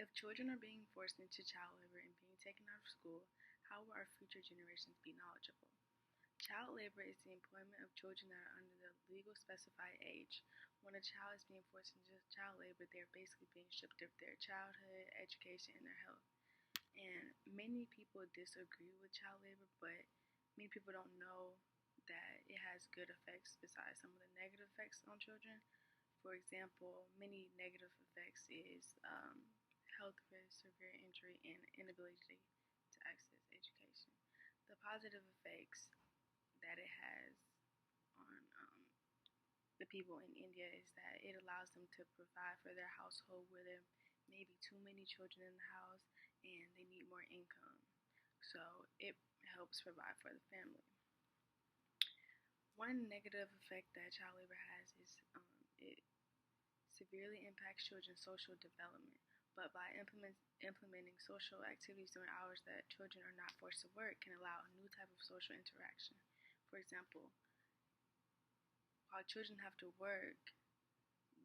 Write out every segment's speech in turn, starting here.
If children are being forced into child labor and being taken out of school, how will our future generations be knowledgeable? Child labor is the employment of children that are under the legal specified age. When a child is being forced into child labor, they are basically being stripped of their childhood, education, and their health. And many people disagree with child labor, but many people don't know that it has good effects besides some of the negative effects on children. For example, many negative effects is health risk, severe injury, and inability to access education. The positive effects that it has on the people in India is that it allows them to provide for their household where there may be too many children in the house and they need more income. So it helps provide for the family. One negative effect that child labor has is it severely impacts children's social development. But by implementing social activities during hours that children are not forced to work can allow a new type of social interaction. For example, while children have to work,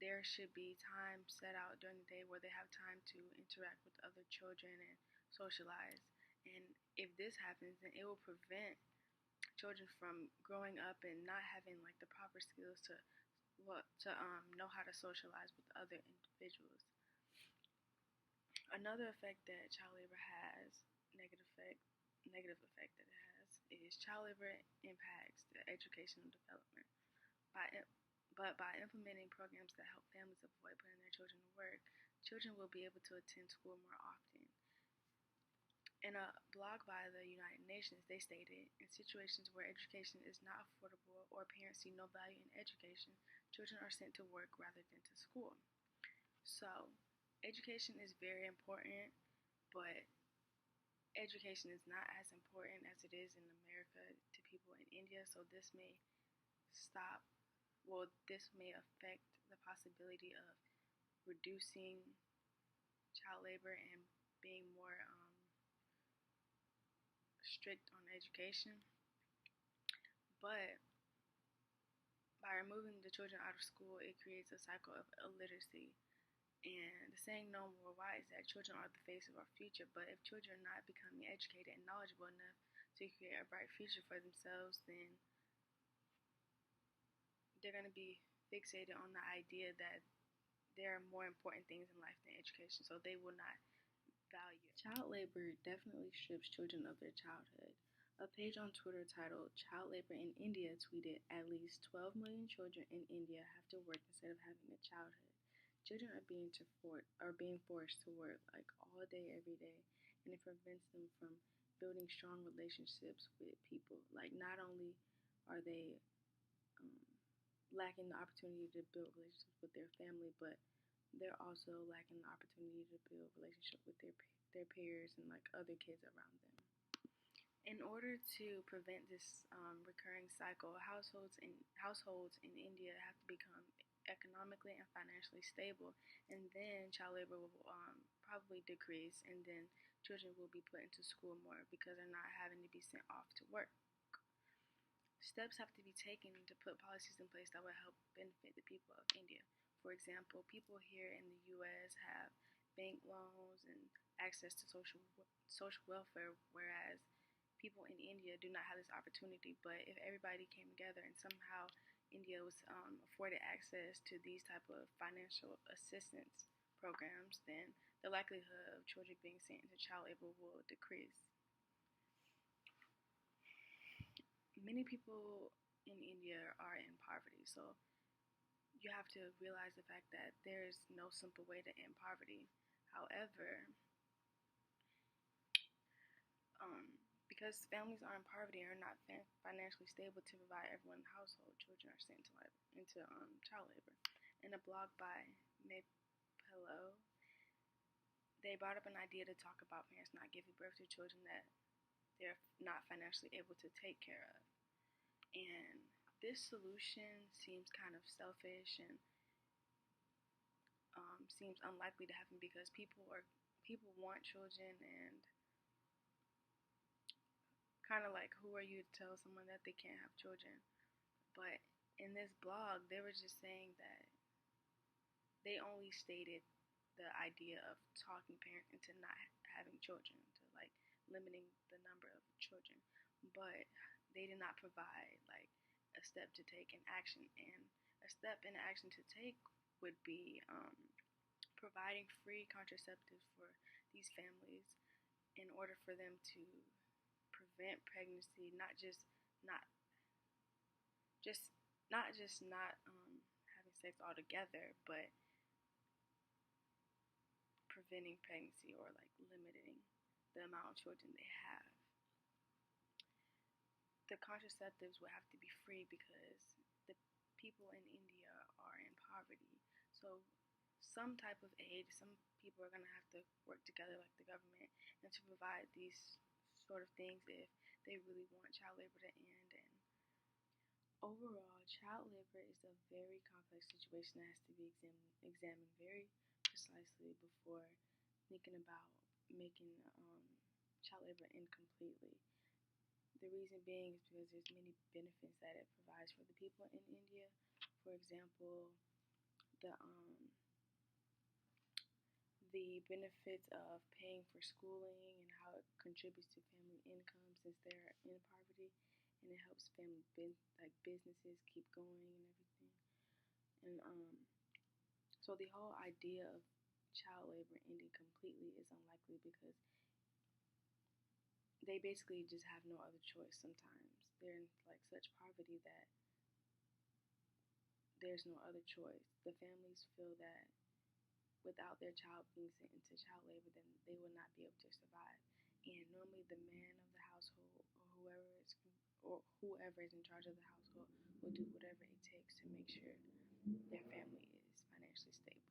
there should be time set out during the day where they have time to interact with other children and socialize. And if this happens, then it will prevent children from growing up and not having like the proper skills to know how to socialize with other individuals. Another effect that child labor has, negative effect that it has, is child labor impacts the educational development. But by implementing programs that help families avoid putting their children to work, children will be able to attend school more often. In a blog by the United Nations, they stated, in situations where education is not affordable or parents see no value in education, children are sent to work rather than to school. So, education is very important, but education is not as important as it is in America to people in India, so this may affect the possibility of reducing child labor and being more strict on education. But by removing the children out of school, it creates a cycle of illiteracy. And the saying known worldwide is that children are the face of our future, but if children are not becoming educated and knowledgeable enough to create a bright future for themselves, then they're going to be fixated on the idea that there are more important things in life than education, so they will not value it. Child labor definitely strips children of their childhood. A page on Twitter titled Child Labor in India tweeted, at least 12 million children in India have to work instead of having a childhood. Children are being forced to work like all day, every day, and it prevents them from building strong relationships with people. Like, not only are they lacking the opportunity to build relationships with their family, but they're also lacking the opportunity to build relationships with their peers and like other kids around them. In order to prevent this recurring cycle, households in India have to become economically and financially stable, and then child labor will probably decrease, and then children will be put into school more because they're not having to be sent off to work. Steps have to be taken to put policies in place that will help benefit the people of India. For example, people here in the U.S. have bank loans and access to social welfare, whereas people in India do not have this opportunity. But if everybody came together and somehow India was afforded access to these type of financial assistance programs, then the likelihood of children being sent into child labor will decrease. Many people in India are in poverty, so you have to realize the fact that there's no simple way to end poverty. However, because families are in poverty and are not financially stable to provide everyone in the household, children are sent into child labor. In a blog by Maypalo, they brought up an idea to talk about parents not giving birth to children that they're not financially able to take care of. And this solution seems kind of selfish and seems unlikely to happen because people want children, and kind of like, who are you to tell someone that they can't have children? But in this blog, they were just saying that they only stated the idea of talking parents into not having children, to like limiting the number of children, but they did not provide like a step to take in action. And a step in action to take would be providing free contraceptives for these families in order for them to prevent pregnancy, not just not having sex altogether, but preventing pregnancy or like limiting the amount of children they have. The contraceptives will have to be free because the people in India are in poverty. So some type of aid, some people are going to have to work together like the government and to provide these sort of things if they really want child labor to end. And overall, child labor is a very complex situation that has to be examined very precisely before thinking about making child labor end completely. The reason being is because there's many benefits that it provides for the people in India. For example, the benefits of paying for schooling and how it contributes to family income since they're in poverty, and it helps businesses keep going and everything. And so the whole idea of child labor ending completely is unlikely because they basically just have no other choice sometimes. They're in like such poverty that there's no other choice. The families feel that without their child being sent into child labor, then they will not be able to survive. And normally the man of the household or whoever is in charge of the household will do whatever it takes to make sure their family is financially stable.